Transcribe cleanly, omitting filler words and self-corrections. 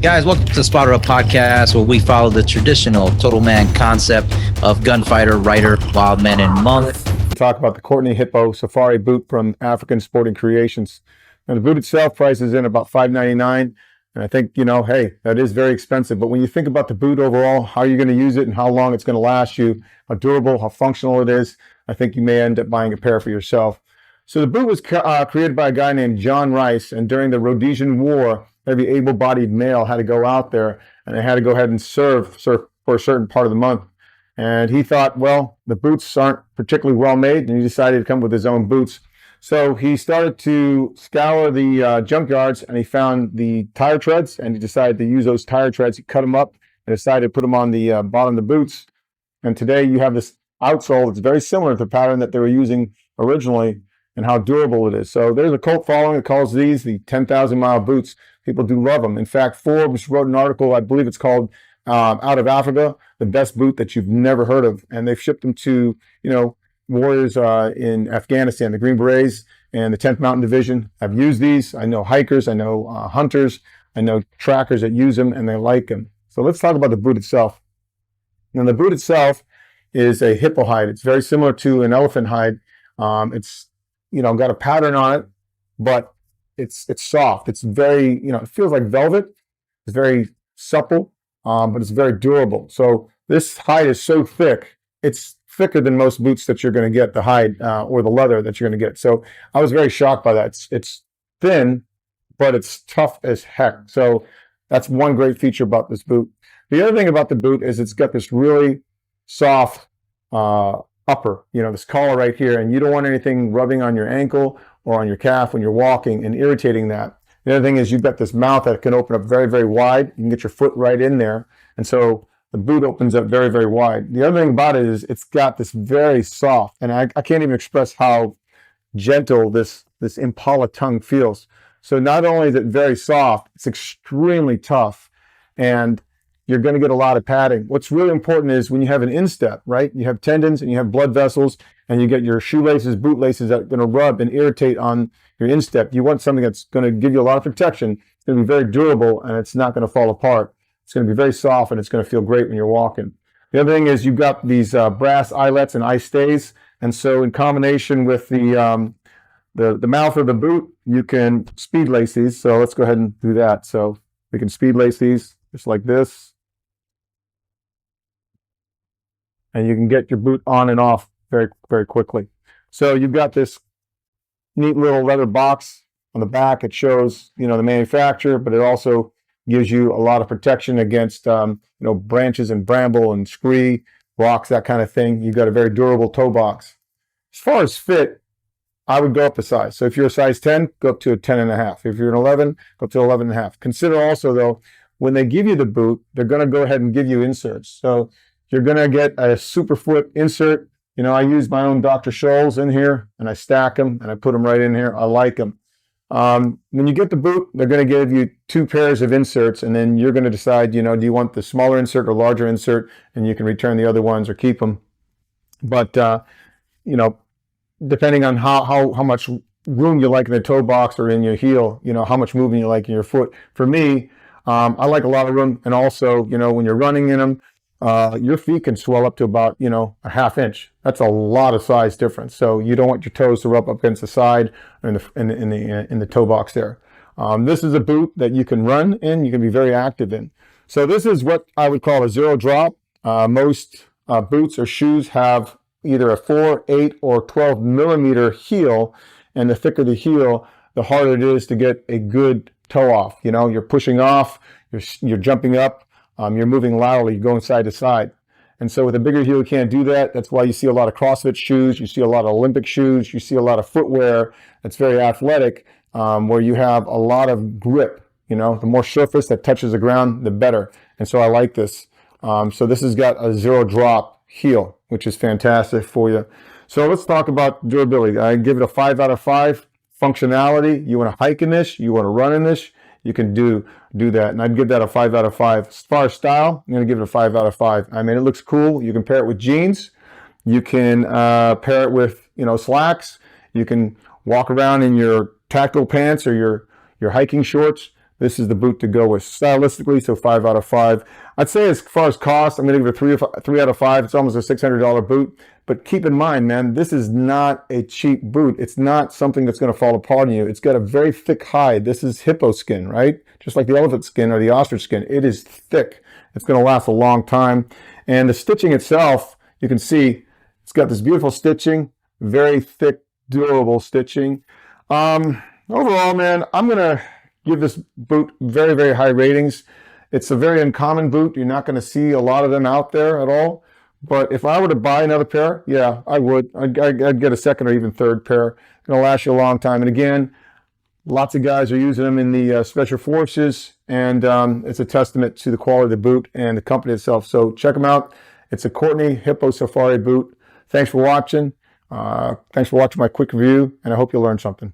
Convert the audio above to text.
Guys, welcome to the Spotter Up Podcast, where we follow the traditional Total Man concept of gunfighter, writer, wild man in month. Talk about the Courteney Hippo Safari boot from African Sporting Creations. And the boot itself prices in about $5.99. And I think, hey, that is very expensive. But when you think about the boot overall, how you're going to use it and how long it's going to last you, how durable, how functional it is, I think you may end up buying a pair for yourself. So the boot was created by a guy named John Rice. And during the Rhodesian War, every able-bodied male had to go out there and they had to go ahead and serve for a certain part of the month. And he thought, well, the boots aren't particularly well made, and he decided to come up with his own boots. So he started to scour the junkyards, and he found the tire treads, and he decided to use those tire treads. He cut them up and decided to put them on the bottom of the boots. And today you have this outsole that's very similar to the pattern that they were using originally and how durable it is. So there's a cult following that calls these the 10,000-mile boots. People do love them. In fact, Forbes wrote an article, I believe it's called Out of Africa, the best boot that you've never heard of. And they've shipped them to, warriors in Afghanistan. The Green Berets and the 10th Mountain Division have used these. I know hikers, I know hunters, I know trackers that use them and they like them. So let's talk about the boot itself. Now the boot itself is a hippo hide. It's very similar to an elephant hide. It's, got a pattern on it, but it's soft. It's very, it feels like velvet. It's very supple, but it's very durable. So this hide is so thick, it's thicker than most boots that you're going to get, the hide or the leather that you're going to get. So I was very shocked by that. It's thin, but it's tough as heck. So that's one great feature about this boot. The other thing about the boot is it's got this really soft upper, this collar right here, and you don't want anything rubbing on your ankle or on your calf when you're walking and irritating that. The other thing is you've got this mouth that can open up very, very wide. You can get your foot right in there. And so the boot opens up very, very wide. The other thing about it is it's got this very soft, and I can't even express how gentle this Impala tongue feels. So not only is it very soft, it's extremely tough, and you're going to get a lot of padding. What's really important is when you have an instep, right? You have tendons and you have blood vessels, and you get your shoelaces, boot laces that are going to rub and irritate on your instep. You want something that's going to give you a lot of protection. It's going to be very durable, and it's not going to fall apart. It's going to be very soft, and it's going to feel great when you're walking. The other thing is you've got these brass eyelets and eye stays, and so in combination with the mouth of the boot, you can speed lace these. So let's go ahead and do that. So we can speed lace these just like this, and you can get your boot on and off very, very quickly. So you've got this neat little leather box on the back. It shows, the manufacturer, but it also gives you a lot of protection against, branches and bramble and scree, rocks, that kind of thing. You've got a very durable toe box. As far as fit, I would go up a size. So if you're a size 10, go up to a 10.5. If you're an 11, go up to 11.5. Consider also, though, when they give you the boot, they're going to go ahead and give you inserts. So you're going to get a Superfoot insert. I use my own Dr. Scholl's in here, and I stack them, and I put them right in here. I like them. When you get the boot, they're going to give you 2 pairs of inserts, and then you're going to decide, do you want the smaller insert or larger insert, and you can return the other ones or keep them. But, depending on how much room you like in the toe box or in your heel, how much movement you like in your foot. For me, I like a lot of room, and also, when you're running in them, your feet can swell up to about, a half inch. That's a lot of size difference. So you don't want your toes to rub up against the side or in the toe box there. This is a boot that you can run in. You can be very active in. So this is what I would call a zero drop. Most boots or shoes have either a 4, 8, or 12 millimeter heel. And the thicker the heel, the harder it is to get a good toe off. You're pushing off, you're jumping up. You're moving laterally, you're going side to side. And so with a bigger heel, you can't do that. That's why you see a lot of CrossFit shoes, you see a lot of Olympic shoes, you see a lot of footwear that's very athletic, where you have a lot of grip. The more surface that touches the ground, the better. And so I like this. So this has got a zero drop heel, which is fantastic for you. So let's talk about durability. I give it a 5 out of 5. Functionality, you want to hike in this, you want to run in this, you can do that. And I'd give that a 5 out of 5. As far as style, I'm going to give it a 5 out of 5. I mean, it looks cool. You can pair it with jeans. You can pair it with, slacks. You can walk around in your tactical pants or your hiking shorts. this is the boot to go with stylistically. So 5 out of 5. I'd say as far as cost, I'm going to give it a 3 out of 5. It's almost a $600 boot. But keep in mind, man, this is not a cheap boot. It's not something that's going to fall apart on you. It's got a very thick hide. This is hippo skin, right? Just like the elephant skin or the ostrich skin. It is thick. It's going to last a long time. And the stitching itself, you can see it's got this beautiful stitching, very thick, durable stitching. Overall, man, I'm going to give this boot very, very high ratings. It's a very uncommon boot. You're not going to see a lot of them out there at all. But if I were to buy another pair, yeah, I would. I'd get a second or even third pair. It's going to last you a long time. And again, lots of guys are using them in the special forces, and it's a testament to the quality of the boot and the company itself. So check them out. It's a Courteney Hippo Safari boot. Thanks for watching. Thanks for watching my quick review, and I hope you learned something.